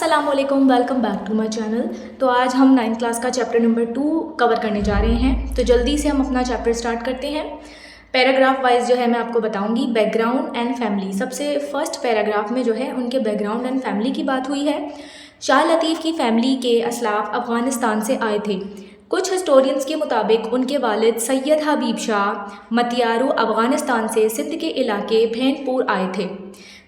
अस्सलामुअलैकुम, welcome back to my channel. तो आज हम 9th क्लास का चैप्टर नंबर 2 कवर करने जा रहे हैं। तो जल्दी से हम अपना चैप्टर स्टार्ट करते हैं। पैराग्राफ वाइज जो है मैं आपको बताऊंगी। बैकग्राउंड एंड फैमिली, सबसे फर्स्ट पैराग्राफ में जो है उनके बैकग्राउंड एंड फैमिली की बात हुई है। शाह लतीफ़ की फैमिली के असलाफ अफ़गानिस्तान से आए थे। कुछ हिस्टोरियंस के मुताबिक उनके वालिद सैयद हबीब शाह मतियारू अफ़गानिस्तान से सिंध के इलाके भैनपुर आए थे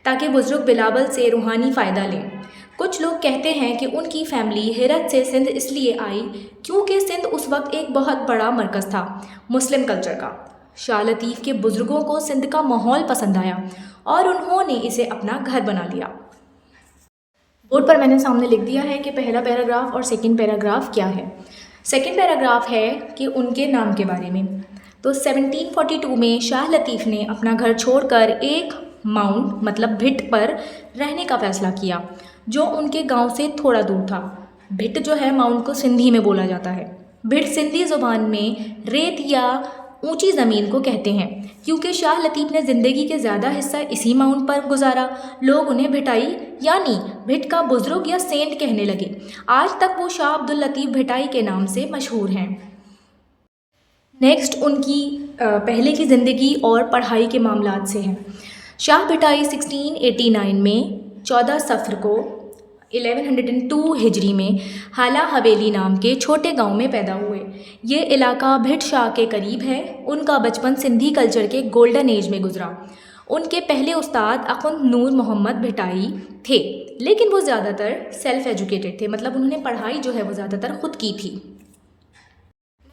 ताकि बुज़ुर्ग बिलावल से रूहानी फ़ायदा लें। कुछ लोग कहते हैं कि उनकी फैमिली हेरत से सिंध इसलिए आई क्योंकि सिंध उस वक्त एक बहुत बड़ा मरकज़ था मुस्लिम कल्चर का। शाह लतीफ़ के बुज़ुर्गों को सिंध का माहौल पसंद आया और उन्होंने इसे अपना घर बना लिया। बोर्ड पर मैंने सामने लिख दिया है कि पहला पैराग्राफ और सेकंड पैराग्राफ क्या है। सेकंड पैराग्राफ है कि उनके नाम के बारे में। तो 1742 में शाह लतीफ़ ने अपना घर छोड़कर एक माउंट मतलब भिट पर रहने का फ़ैसला किया जो उनके गांव से थोड़ा दूर था। भिट जो है माउंट को सिंधी में बोला जाता है। भिट सिंधी ज़ुबान में रेत या ऊंची ज़मीन को कहते हैं। क्योंकि शाह लतीफ़ ने ज़िंदगी के ज़्यादा हिस्सा इसी माउंट पर गुजारा, लोग उन्हें भिटाई यानी भिट का बुज़ुर्ग या सेंट कहने लगे। आज तक वो शाह अब्दुल लतीफ़ भिटाई के नाम से मशहूर हैं। नेक्स्ट उनकी पहले की ज़िंदगी और पढ़ाई के मामलात से है। शाह भिटाई 1689 में 14 सफ़र को 1102 हिजरी में हाला हवेली नाम के छोटे गांव में पैदा हुए। ये इलाका भिट शाह के करीब है। उनका बचपन सिंधी कल्चर के गोल्डन एज में गुजरा। उनके पहले उस्ताद अखुंद नूर मोहम्मद भिटाई थे, लेकिन वो ज़्यादातर सेल्फ एजुकेटेड थे, मतलब उन्होंने पढ़ाई जो है वो ज़्यादातर खुद की थी।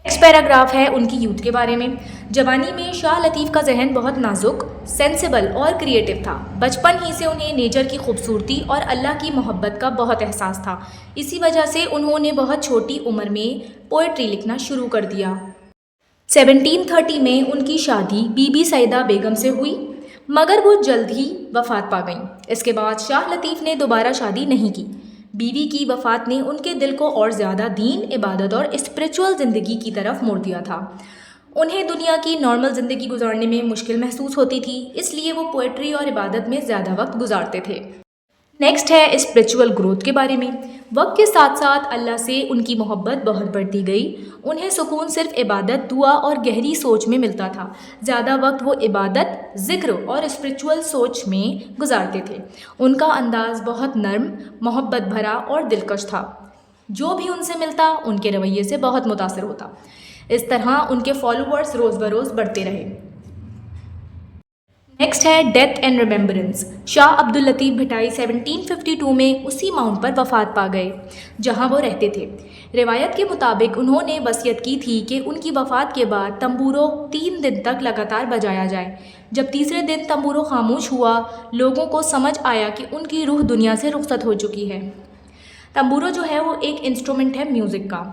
नेक्स्ट पैराग्राफ है उनकी यूथ के बारे में। जवानी में शाह लतीफ़ का जहन बहुत नाजुक, सेंसिबल और क्रिएटिव था। बचपन ही से उन्हें नेचर की खूबसूरती और अल्लाह की मोहब्बत का बहुत एहसास था। इसी वजह से उन्होंने बहुत छोटी उम्र में पोएट्री लिखना शुरू कर दिया। 1730 में उनकी शादी बीबी सईदा बेगम से हुई, मगर वो जल्द ही वफ़ात पा गईं। इसके बाद शाह लतीफ़ ने दोबारा शादी नहीं की। बीवी की वफ़ात ने उनके दिल को और ज़्यादा दीन, इबादत और स्पिरिचुअल ज़िंदगी की तरफ मोड़ दिया था। उन्हें दुनिया की नॉर्मल ज़िंदगी गुजारने में मुश्किल महसूस होती थी, इसलिए वो पोएट्री और इबादत में ज़्यादा वक्त गुजारते थे। नेक्स्ट है स्पिरिचुअल ग्रोथ के बारे में। वक्त के साथ साथ अल्लाह से उनकी मोहब्बत बहुत बढ़ती गई। उन्हें सुकून सिर्फ इबादत, दुआ और गहरी सोच में मिलता था। ज़्यादा वक्त वो इबादत, ज़िक्र और स्पिरिचुअल सोच में गुजारते थे। उनका अंदाज़ बहुत नर्म, मोहब्बत भरा और दिलकश था। जो भी उनसे मिलता उनके रवैये से बहुत मुतासिर होता। इस तरह उनके फॉलोअर्स रोज़ बरोज़ बढ़ते रहे। नेक्स्ट है death and remembrance. Shah Abdul Latif Bhittai 1752 में उसी माउंट पर वफ़ात पा गए जहां वो रहते थे। रिवायत के मुताबिक उन्होंने वसीयत की थी कि उनकी वफ़ात के बाद तंबूरो 3 दिन तक लगातार बजाया जाए। जब तीसरे दिन तंबूरो खामोश हुआ, लोगों को समझ आया कि उनकी रूह दुनिया से रुखसत हो चुकी है। तंबूरो जो है वो एक इंस्ट्रूमेंट है म्यूज़िक का।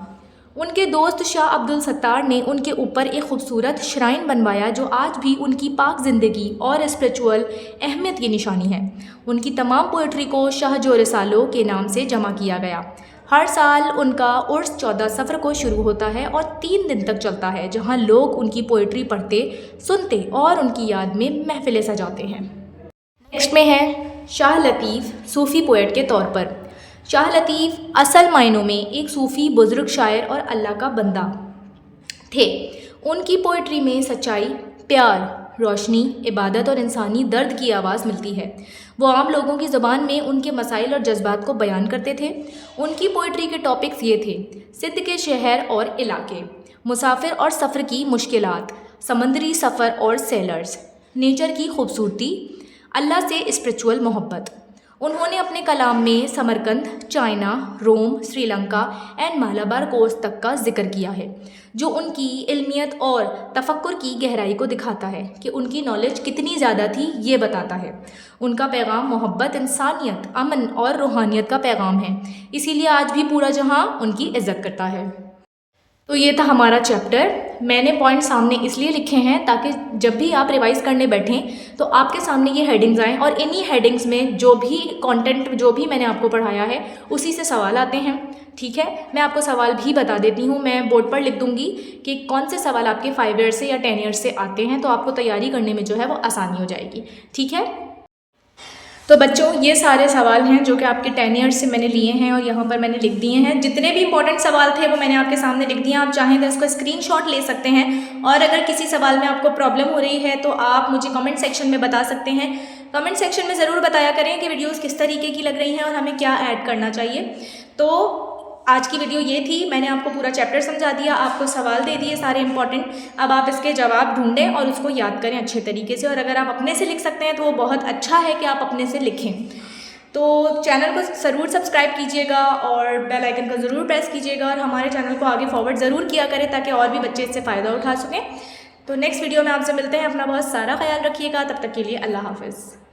उनके दोस्त शाह अब्दुल सत्तार ने उनके ऊपर एक खूबसूरत श्राइन बनवाया जो आज भी उनकी पाक ज़िंदगी और स्पिरिचुअल अहमियत की निशानी है। उनकी तमाम पोइट्री को शाह जो रिसालो के नाम से जमा किया गया। हर साल उनका उर्स 14 सफ़र को शुरू होता है और 3 दिन तक चलता है, जहां लोग उनकी पोइट्री पढ़ते, सुनते और उनकी याद में महफिलें सजाते हैं। नेक्स्ट में है शाह लतीफ़ सूफ़ी पोएट के तौर पर। शाह लतीफ़ असल मायनों में एक सूफ़ी, बुज़ुर्ग शायर और अल्लाह का बंदा थे। उनकी पोइट्री में सच्चाई, प्यार, रोशनी, इबादत और इंसानी दर्द की आवाज़ मिलती है। वो आम लोगों की ज़ुबान में उनके मसाइल और जज्बात को बयान करते थे। उनकी पोइट्री के टॉपिक्स ये थे: सिंध के शहर और इलाके, मुसाफिर और सफ़र की मुश्किलात, समंदरी सफ़र और सेलर्स, नेचर की खूबसूरती, अल्लाह से स्पिरिचुअल मोहब्बत। उन्होंने अपने कलाम में Samarkand, China, Rome, Sri Lanka and Malabar coast तक का जिक्र किया है, जो उनकी इल्मियत और तफक्कुर की गहराई को दिखाता है कि उनकी नॉलेज कितनी ज़्यादा थी, ये बताता है। उनका पैगाम मोहब्बत, इंसानियत, अमन और रूहानियत का पैगाम है, इसीलिए आज भी पूरा जहां उनकी इज़्ज़त करता है। तो ये था हमारा चैप्टर। मैंने पॉइंट सामने इसलिए लिखे हैं ताकि जब भी आप रिवाइज़ करने बैठें तो आपके सामने ये हेडिंग्स आएँ और इन्हीं हेडिंग्स में जो भी कंटेंट जो भी मैंने आपको पढ़ाया है उसी से सवाल आते हैं। ठीक है, मैं आपको सवाल भी बता देती हूँ। मैं बोर्ड पर लिख दूँगी कि कौन से सवाल आपके 5 ईयर्स से या 10 ईयर्स से आते हैं, तो आपको तैयारी करने में जो है वो आसानी हो जाएगी। ठीक है। तो बच्चों ये सारे सवाल हैं जो कि आपके 10 ईयर्स से मैंने लिए हैं और यहाँ पर मैंने लिख दिए हैं। जितने भी इंपॉर्टेंट सवाल थे वो मैंने आपके सामने लिख दिए। आप चाहें तो इसको स्क्रीनशॉट ले सकते हैं और अगर किसी सवाल में आपको प्रॉब्लम हो रही है तो आप मुझे कमेंट सेक्शन में बता सकते हैं। कमेंट सेक्शन में ज़रूर बताया करें कि वीडियोज़ किस तरीके की लग रही हैं और हमें क्या ऐड करना चाहिए। तो आज की वीडियो ये थी, मैंने आपको पूरा चैप्टर समझा दिया, आपको सवाल दे दिए सारे इंपॉर्टेंट। अब आप इसके जवाब ढूंढें और उसको याद करें अच्छे तरीके से, और अगर आप अपने से लिख सकते हैं तो वो बहुत अच्छा है कि आप अपने से लिखें। तो चैनल को ज़रूर सब्सक्राइब कीजिएगा और बेल आइकन को ज़रूर प्रेस कीजिएगा और हमारे चैनल को आगे फॉरवर्ड ज़रूर किया करें ताकि और भी बच्चे इससे फ़ायदा उठा सकें। तो नेक्स्ट वीडियो में आपसे मिलते हैं। अपना बहुत सारा ख्याल रखिएगा। तब तक के लिए अल्लाह हाफ़िज़।